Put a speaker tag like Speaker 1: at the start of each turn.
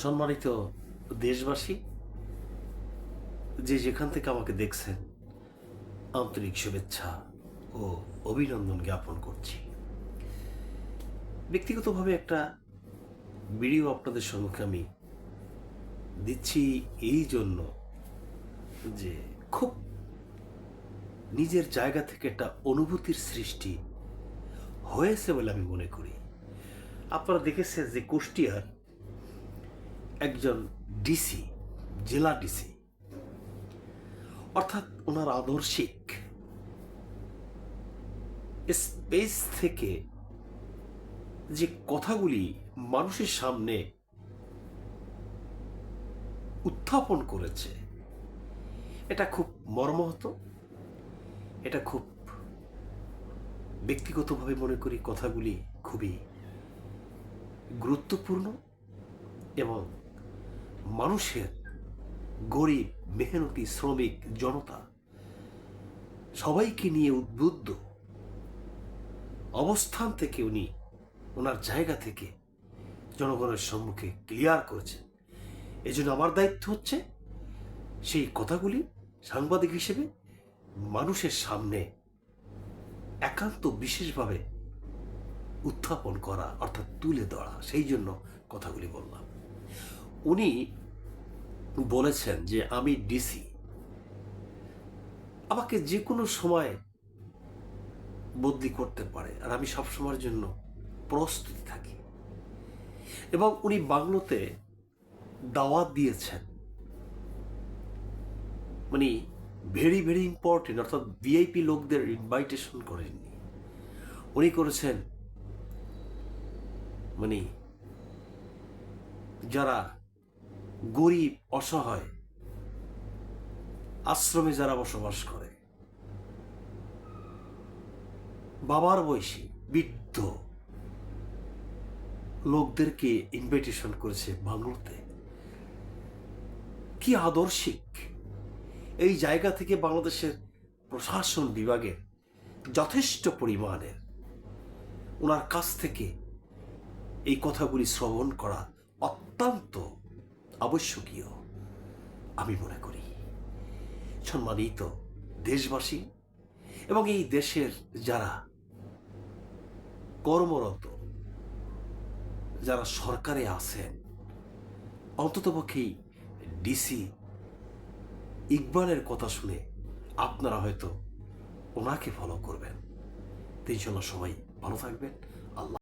Speaker 1: সম্মানিত দেশবাসী, যে যেখান থেকে আমাকে দেখছেন, আন্তরিক শুভেচ্ছা ও অভিনন্দন জ্ঞাপন করছি। ব্যক্তিগতভাবে একটা ভিডিও আপনাদের সম্মুখে আমি দিচ্ছি এই জন্য যে খুব নিজের জায়গা থেকে একটা অনুভূতির সৃষ্টি হয়েছে বলে আমি মনে করি। আপনারা দেখেছেন যে কুষ্টিয়ার একজন ডিসি, জেলা ডিসি, অর্থাৎ ওনার আদর্শিক স্পেস থেকে যে কথাগুলি মানুষের সামনে উত্থাপন করেছে, এটা খুব মর্মাহত। এটা খুব ব্যক্তিগতভাবে মনে করি কথাগুলি খুবই গুরুত্বপূর্ণ এবং মানুষের, গরিব, মেহনতি, শ্রমিক, জনতা সবাইকে নিয়ে উদ্বুদ্ধ অবস্থান থেকে উনি ওনার জায়গা থেকে জনগণের সম্মুখে ক্লিয়ার করেছেন। এজন্য আমার দায়িত্ব হচ্ছে সেই কথাগুলি সাংবাদিক হিসেবে মানুষের সামনে একান্ত বিশেষভাবে উত্থাপন করা, অর্থাৎ তুলে ধরা। সেই জন্য কথাগুলি বললাম। উনি বলেছেন যে আমি ডিসি, আমাকে যে কোনো সময় বদলি করতে পারে, আর আমি সবসময়ের জন্য প্রস্তুতি থাকি। এবং উনি বাংলোতে দাওয়াত দিয়েছেন, মানে ভেরি ভেরি ইম্পর্টেন্ট, অর্থাৎ ভিআইপি লোকদের ইনভাইটেশন করেননি, উনি করেছেন মানে যারা গরিব, অসহায়, আশ্রমে যারা বসবাস করে, বাবার বয়সী বৃদ্ধ লোকদেরকে ইনভাইটেশন করেছে বাংলোতে। কি আদর্শিক! এই জায়গা থেকে বাংলাদেশের প্রশাসন বিভাগের যথেষ্ট পরিমাণের ওনার কাছ থেকে এই কথাগুলি শ্রবণ করা অত্যন্ত আবশ্যকীয় আমি মনে করি। সম্মানিত দেশবাসী এবং এই দেশের যারা কর্মরত, যারা সরকারে আছেন, অন্ততপক্ষেই ডিসি ইকবালের কথা শুনে আপনারা হয়তো ওনাকে ফলো করবেন। ইনশাআল্লাহ সবাই ভালো থাকবেন। আল্লাহ।